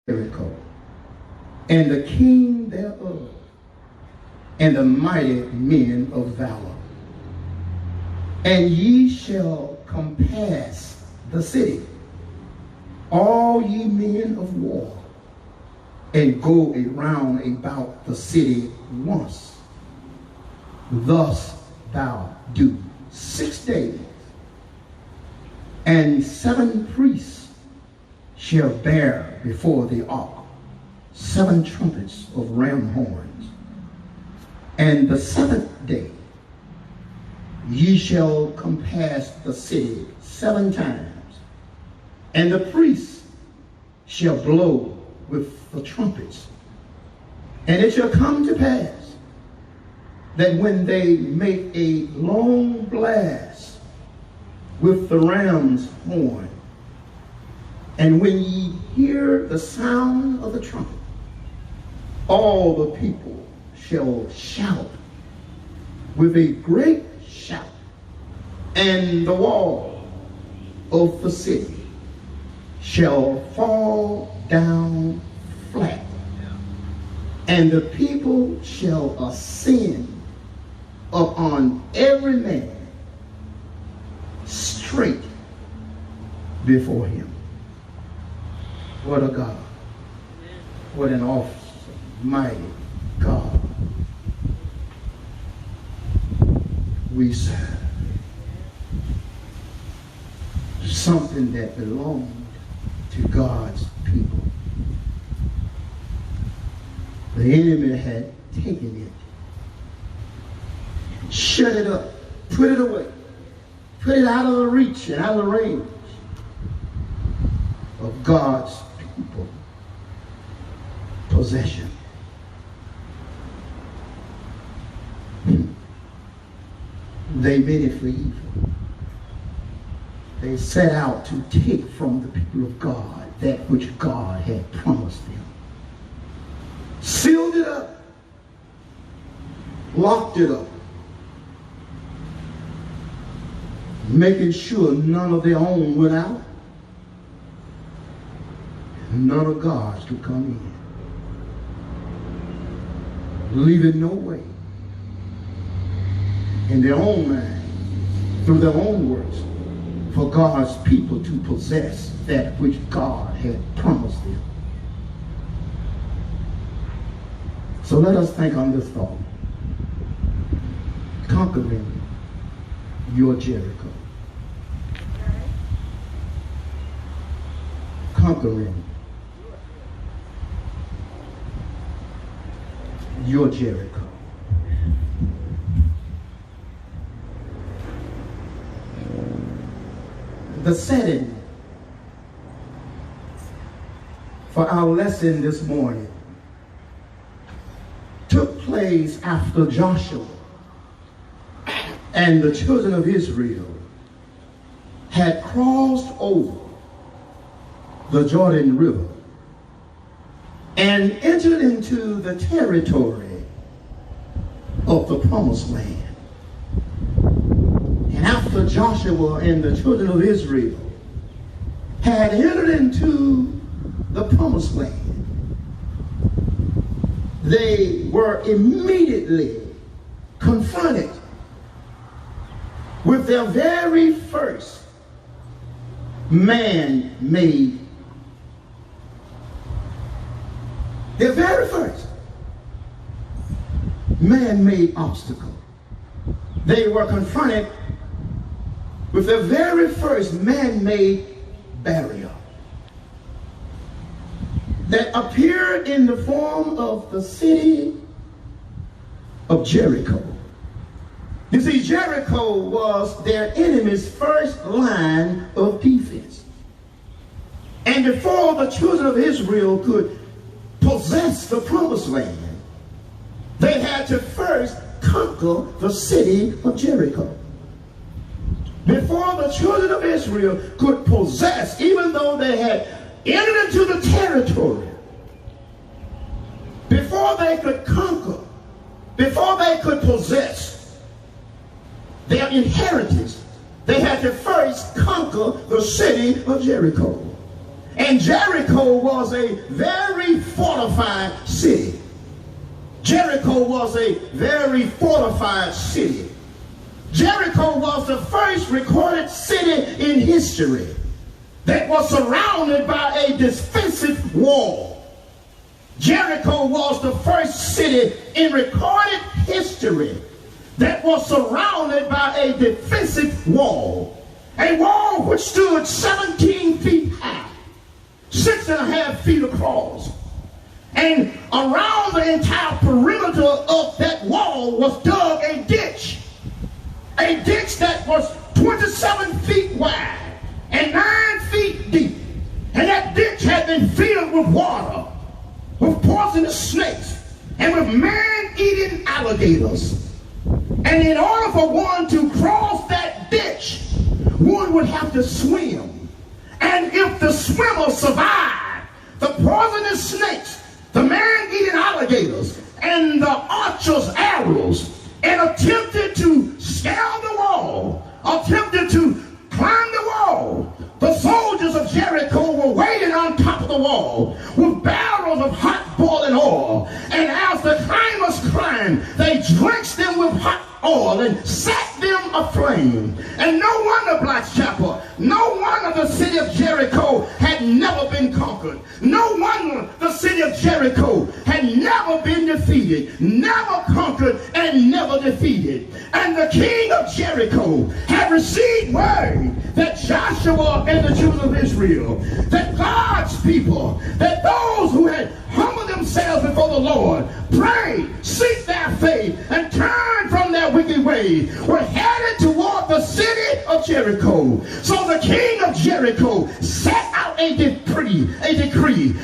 Jericho, and the king thereof, and the mighty men of valor. And ye shall compass the city, all ye men of war, and go around about the city once. Thus thou do 6 days, and 7 priests shall bear before the ark 7 trumpets of ram horns. And the 7th day ye shall compass the city 7 times, and the priests shall blow with the trumpets. And it shall come to pass that when they make a long blast with the ram's horn, and when ye hear the sound of the trumpet, all the people shall shout with a great shout, and the wall of the city shall fall down flat, and the people shall ascend upon every man straight before him. What a God. What an awesome, mighty God we serve. Something that belonged to God's people. The enemy had taken it, shut it up, put it away, put it out of the reach and out of the range of God's people possession. They meant it for evil. They set out to take from the people of God that which God had promised them. Sealed it up, locked it up, making sure none of their own went out, none of God's to come in, leaving no way in their own mind, through their own works, for God's people to possess that which God had promised them. So let us think on this thought. Conquering your Jericho. Conquering your Jericho. The setting for our lesson this morning took place after Joshua and the children of Israel had crossed over the Jordan River and entered into the territory of the Promised Land. And after Joshua and the children of Israel had entered into the Promised Land, they were immediately confronted with their very first man-made, their very first man-made obstacle. They were confronted with their very first man-made barrier that appeared in the form of the city of Jericho. You see, Jericho was their enemy's first line of defense. And before the children of Israel could possess the Promised Land, they had to first conquer the city of Jericho. Before the children of Israel could possess, even though they had entered into the territory, before they could conquer, before they could possess their inheritance, they had to first conquer the city of Jericho. And Jericho was a very fortified city. Jericho was a very fortified city. Jericho was the first recorded city in history that was surrounded by a defensive wall. Jericho was the first city in recorded history that was surrounded by a defensive wall. A wall which stood 17 feet high, 6.5 feet across. And around the entire perimeter of that wall was dug a ditch that was 27 feet wide and 9 feet deep. And that ditch had been filled with water, with poisonous snakes, and with man-eating alligators. And in order for one to cross that ditch, one would have to swim. And if the swimmer survived the poisonous snakes, the man-eating alligators, and the archer's arrows, and attempted to scale the wall, attempted to climb the wall, the soldiers of Jericho were waiting on top of the wall with barrels of hot boiling oil. And as the climbers climbed, they drenched them with hot oil and set them aflame. And no wonder, Black Chapel, no wonder the city of Jericho had never been conquered. No wonder the city of Jericho had never been defeated, never conquered, and never defeated. And the king of Jericho had received word that Joshua and the children of Israel, that God's people, that those who had humbled themselves before the Lord, prayed, seek their faith, and turned from their wicked ways, were headed toward the city of Jericho. So the king of Jericho set out a decree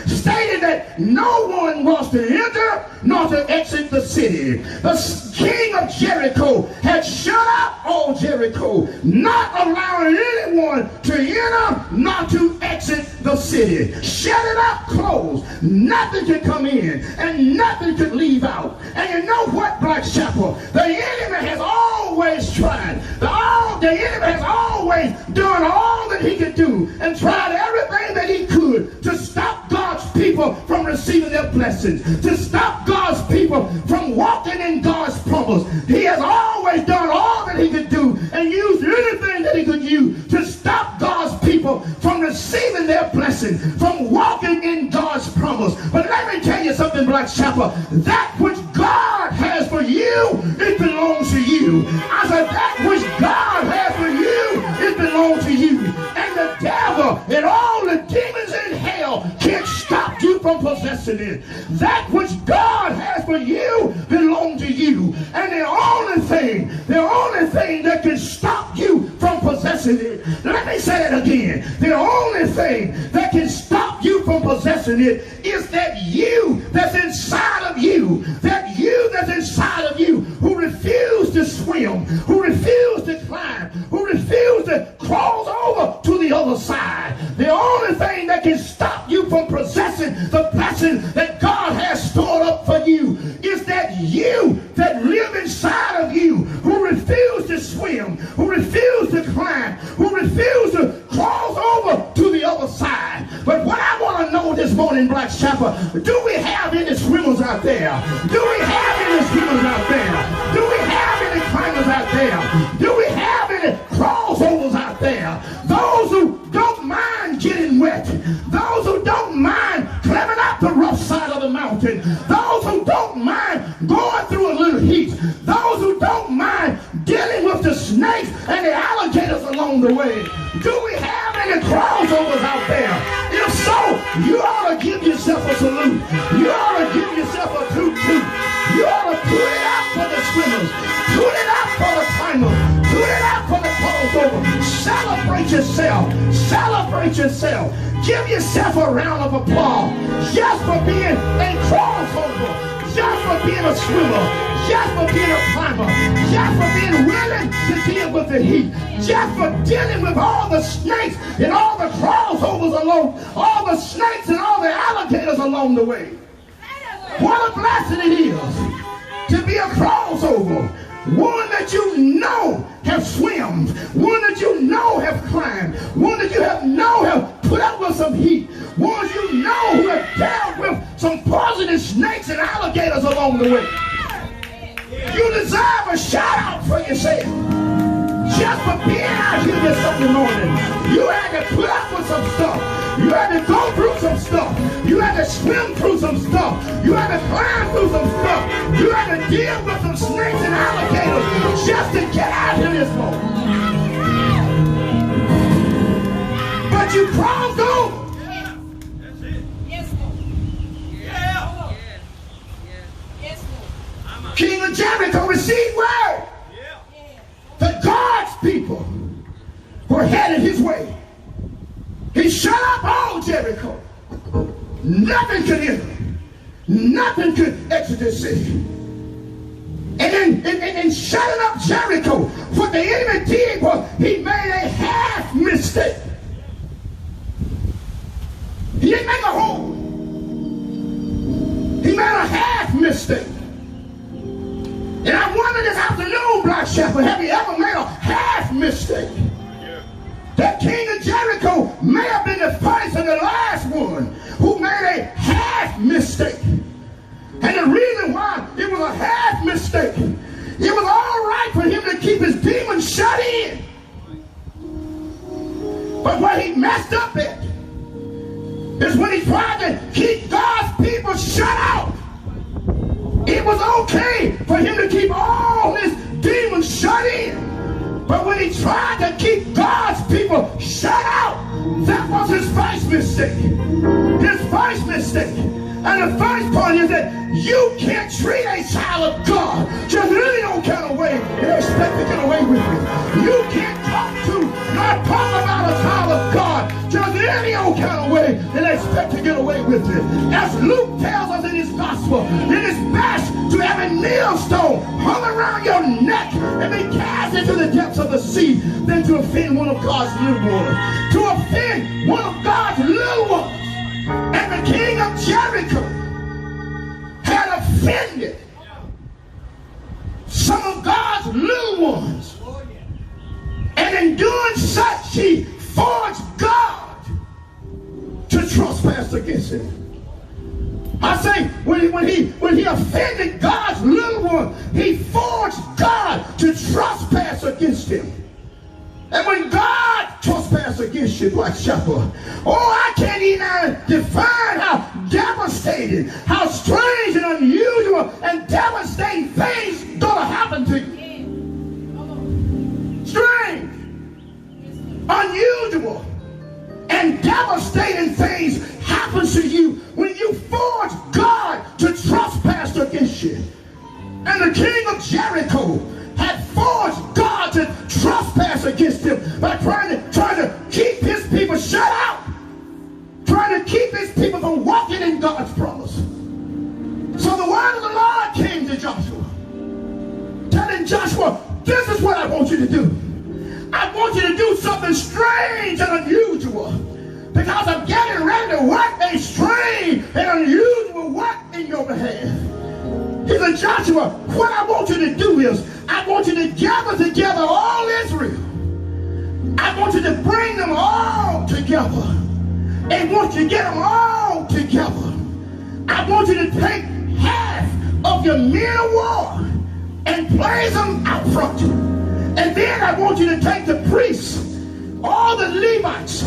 stating that no one was to enter nor to exit the city. The king of Jericho had shut up all Jericho, not allowing anyone to enter nor to exit the city. Shut it up closed. Nothing could come in and nothing could leave out. And you know what, Black Chapel? The enemy has always tried. The enemy has always done all that he could do and tried everything that he could to stop God's people from receiving their blessings, to stop God's people from walking in God's promise. He has always done all that he could do and used anything that he could use to stop God's people from receiving their blessing, from walking in God's promise. But let me tell you something, Black Chapel. That which God has for you, it belongs to you. I said, that which God has for you, it belongs to you. And the devil and all the demons in hell can't stop you from possessing it. That which God has for you belongs to you. And the only thing that can stop you from possessing it, let me say it again, the only thing that can stop you from possessing it is that you that's inside of you, that's inside of you, who refuse to swim, who refuse to climb, who refuse to cross over to the other side. The only thing that can stop you from possessing the blessing that God has stored up for you is that you that live inside of you, who refuse to swim, who refuse to climb, who refuse to cross over to the other side. But what I want to know this morning, Black Chapel, do we have any swimmers out there? Do we have any swimmers out there? Do we have any climbers out there? Do we have any crossovers out there? Those who don't mind getting wet, those who don't mind climbing up the rough side of the mountain, those who don't mind going through a little heat, those who don't mind dealing with the snakes and the alligators along the way. Do we have any crossovers out there? If so, you ought to give yourself a salute. You ought to give yourself a toot-toot. You ought to put it out for the swimmers. Put it out for the climbers. Put it out for the crossover. Celebrate yourself. Celebrate yourself. Give yourself a round of applause just for being a crossover, just for being a swimmer, just for being a climber, just for being willing to deal with the heat, just for dealing with all the snakes and all the crossovers along, all the snakes and all the alligators along the way. What a blessing it is to be a crossover. One that you know have swum, one that you know have climbed, one that you have put up with some heat, ones you know who have dealt with some poisonous snakes and alligators along the way. You deserve a shout out for yourself. Just for being out here this Sunday morning. You had to put up with some stuff. You had to go through some stuff. You had to swim through some stuff. You had to climb through some stuff. You had to deal with some snakes and alligators just to get out here this morning. But you crossed over. That's it. Yes, Lord. Yeah. Yes, Lord. King of Jericho received word that God's people were headed his way. He shut up all Jericho. Nothing could enter. Nothing could exit the city. And then shutting up Jericho, what the enemy did was he made a half mistake. He didn't make a whole. He made a half mistake. And I wonder this afternoon, Black Shepherd, have you ever made a half mistake? Yeah. That king of Jericho may have been the first and the last one who made a half mistake. And the reason why it was a half mistake, it was all right for him to keep his demons shut in. But what he messed up at is when he tried to keep God's people shut out. It was okay for him to keep all his demons shut in. But when he tried to keep God's people shut out, that was his first mistake. His first mistake. And the first part is that you can't treat a child of God just any old kind of way and expect to get away with it. You can't not talk about a child of God just any old kind of way and expect to get away with it. As Luke tells us in his gospel, it is best to have a millstone hung around your neck and be cast into the depths of the sea than to offend one of God's little ones. To offend one of God's little ones. And the king of Jericho had offended some of God's little ones. And in doing such, he forced God to trespass against him. I say, when he offended God's little one, he forced God to trespass against him. And when God trespass against you, Black Shepherd, I can't even define how devastating, how strange and unusual and devastating things gonna happen to you. Strange, unusual, and devastating things happen to you when you force God to trespass against you. And the king of Jericho had forced God to trespass against him by trying to keep his people shut out, trying to keep his people from walking in God's promise. So the word of the Lord came to Joshua, telling Joshua, this is what I want you to do. I want you to do something strange and unusual, because I'm getting ready to work a strange and unusual work in your behalf. He said, Joshua, what I want you to do is, I want you to gather together all Israel. I want you to bring them all together. And once you get them all together, I want you to take half of your men of war and place them out front. And then I want you to take the priests, all the Levites,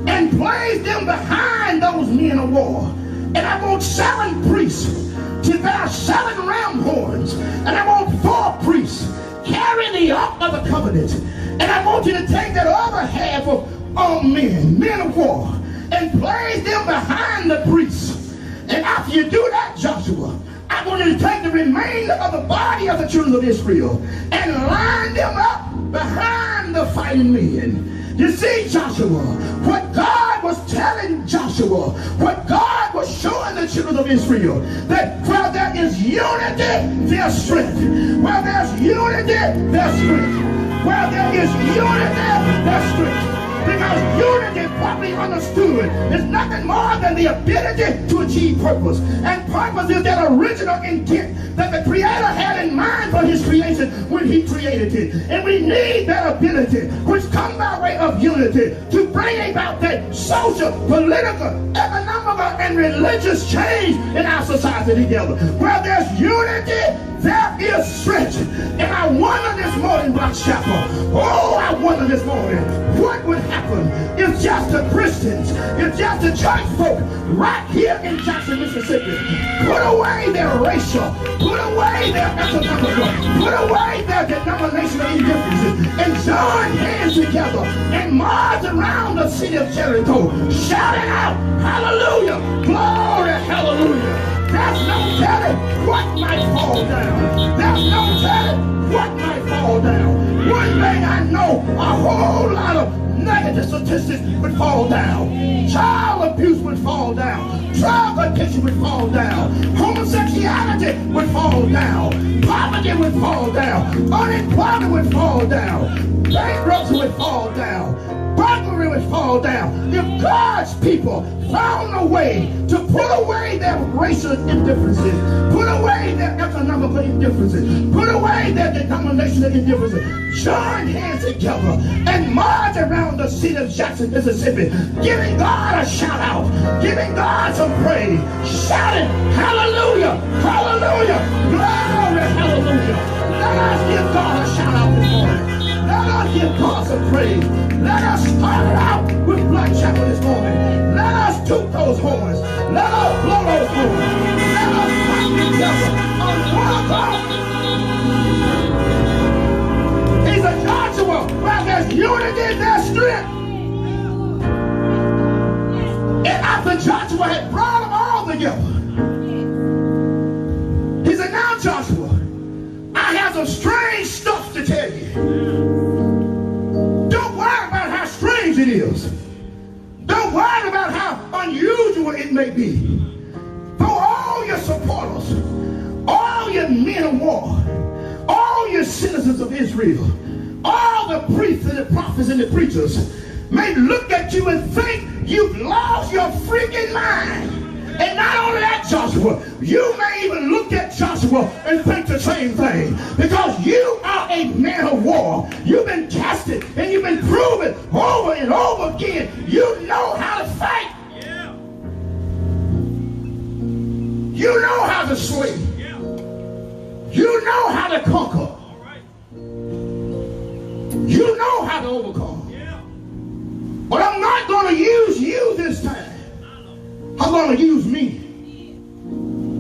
and place them behind those men of war. And I want 7 priests to bear 7 ram horns. And I want 4 priests carrying the ark of the covenant. And I want you to take that other half of men of war, and place them behind the priests. And after you do that, Joshua, I want you to take the remainder of the body of the children of Israel and line them up behind the fighting men. You see, Joshua, what God was telling Joshua, what God was showing the children of Israel, that where there is unity, there's strength. Where there's unity, there's strength. Where there is unity, there's strength. Because unity, properly understood, is nothing more than the ability to achieve purpose. And purpose is that original intent that the Creator had in mind for His creation when He created it. And we need that ability, which comes by way of unity, to bring about that social, political, economical, and religious change in our society together. Where there's unity, there is strength. And I wonder this morning, Black Chapel, oh, I wonder this morning, what would happen if just the Christians, if just the church folk right here in Jackson, Mississippi, put away their racial, put away their economical, put away their denominational indifferences, and join hands together and march around the city of Jericho, shouting out, hallelujah, glory, hallelujah. There's no telling what might fall down. There's no telling what might fall down. One thing I know, a whole lot of negative statistics would fall down. Child abuse would fall down. Drug addiction would fall down. Homosexuality would fall down. Poverty would fall down. Unemployment would fall down. Bankruptcy would fall down. Burglary would fall down. If God's people found a way to put away their racial indifferences, put away their economical indifferences, put away their denominational indifferences, join hands together and march around the city of Jackson, Mississippi, giving God a shout out, giving God some praise, shouting, hallelujah, hallelujah, glory, hallelujah. Let us give God a shout out this morning. Let us give God some praise. Let us start it out with Black Chapel this morning. Let us toot those horns. Let us blow those horns. Let us come together on one accord. He's a Joshua. Where there's unity, there's strength. And after Joshua had brought them all together, he said, now Joshua, I have some strange stuff to tell you. Don't worry about how strange it is. Don't worry about how unusual it may be. For all your supporters, all your men of war, all your citizens of Israel, all the priests and the prophets and the preachers may look at you and think you've lost your freaking mind. And not only that, Joshua, you may even look at Joshua and think the same thing. Because you are a man of war. You've been tested and you've been proven over and over again. You know how to fight. Yeah. You know how to slay. Yeah. You know how to conquer. All right. You know how to overcome. Yeah. But I'm not going to use you this time. I'm going to use me.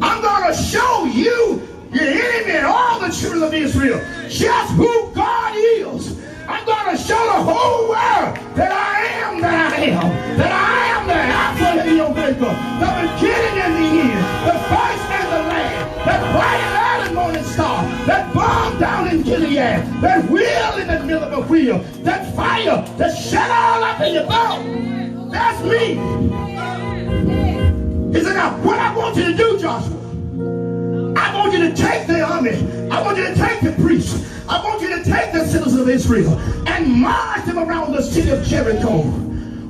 I'm going to show you, your enemy and all the children of Israel, just who God is. I'm going to show the whole world that I am that I am. That I am the Alpha and the Omega, the beginning and the end, the first and the last, that bright and early morning star, that bomb down in Gilead, that wheel in the middle of a wheel, that fire that shut all up in your bones. That's me. He said, now, what I want you to do, Joshua, I want you to take the army. I want you to take the priests. I want you to take the citizens of Israel and march them around the city of Jericho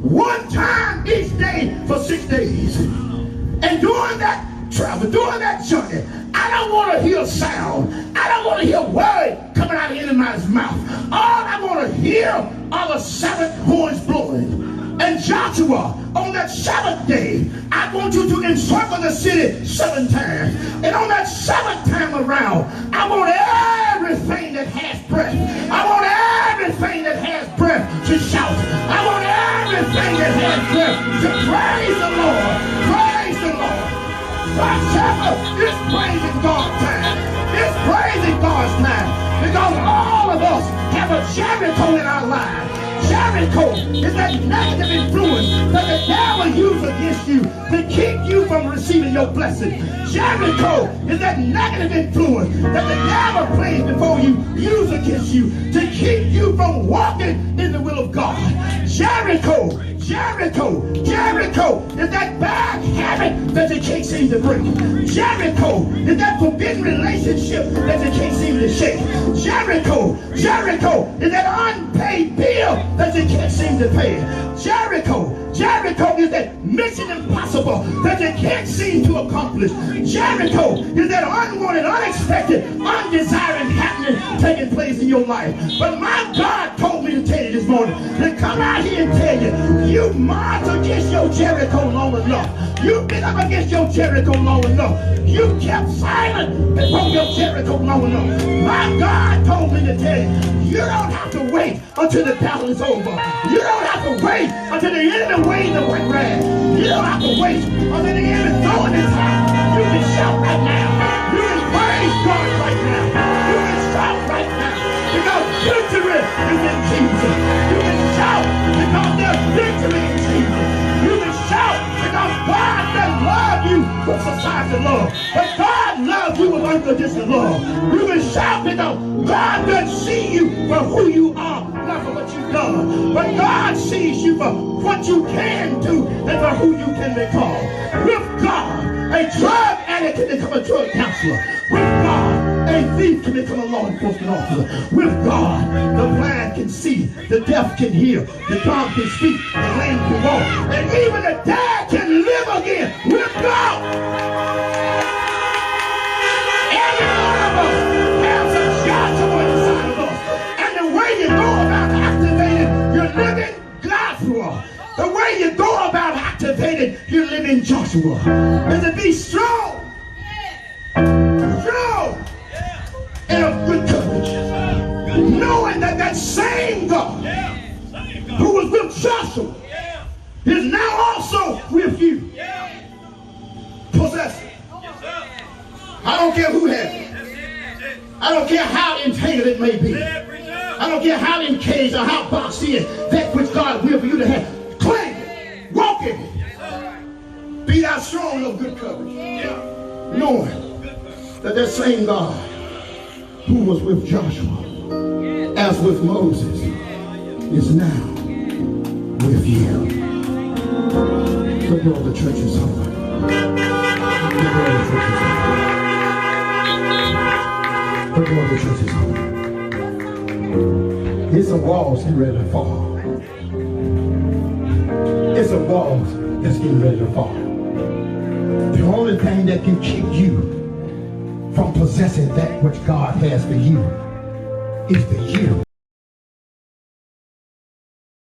one time each day for 6 days. And during that travel, during that journey, I don't want to hear sound. I don't want to hear word coming out of anybody's mouth. All I want to hear are the 7 horns blowing. And Joshua, on that 7th day, I want you to encircle the city 7 times. And on that 7th time around, I want everything that has breath. I want everything that has breath to shout. I want everything that has breath to praise the Lord. Praise the Lord. God, Chapel, it's praising God's time. It's praising God's time. Because all of us have a Jericho in our lives. Jericho is that negative influence that the devil uses against you to keep you from receiving your blessing. Jericho is that negative influence that the devil plays before you, use against you to keep you from walking in the will of God. Jericho Jericho. Jericho is that bad habit that you can't seem to break. Jericho is that forbidden relationship that you can't seem to shake. Jericho. Jericho is that unpaid bill that you can't seem to pay. Jericho. Jericho is that mission impossible that you can't seem to accomplish. Jericho is that unwanted, unexpected, undesired happening taking place in your life. But my God told me to tell you this morning to come out here and tell you, you marched against your Jericho long enough. You've been up against your Jericho long enough. You kept silent before your Jericho long enough. My God told me to tell you, you don't have to wait until the battle is over. You don't have to wait until the enemy waves the white rag. You don't have to wait until the enemy throwing his hat. You can shout right now. You can praise God right now. You can shout right now. Because victory is in Jesus. You can shout because there's victory in Jesus. You can shout because God doesn't love you with society love. But God loves you with unconditional love. You can shout because God doesn't see you for who you are, not for what you've done. But God sees you for what you can do and for who you can become. With God, a drug addict can become a drug counselor. With God, a thief can become a law enforcement officer. With God, the blind can see, the deaf can hear, the dumb can speak, the lame can walk, and even the dead can live again. With God, every one of us has a Joshua inside of us. And the way you go about activating your living Joshua, the way you go about activating your living Joshua, is to be strong. Strong and of good courage, knowing that that same God who was with Joshua is now also with you. Possess it. I don't care who has it. I don't care how entangled it may be. I don't care how encaged or how boxed in. That which God will for you to have. Claim it. Walk in it. Be thou strong of good courage. Knowing that that same God who was with Joshua as with Moses is now with you. The door of the church is open. The door of the church is open. The door of the church is open. It's a walls getting ready to fall. It's a walls that's getting ready to fall. The only thing that can keep you from possessing that which God has for you is the you.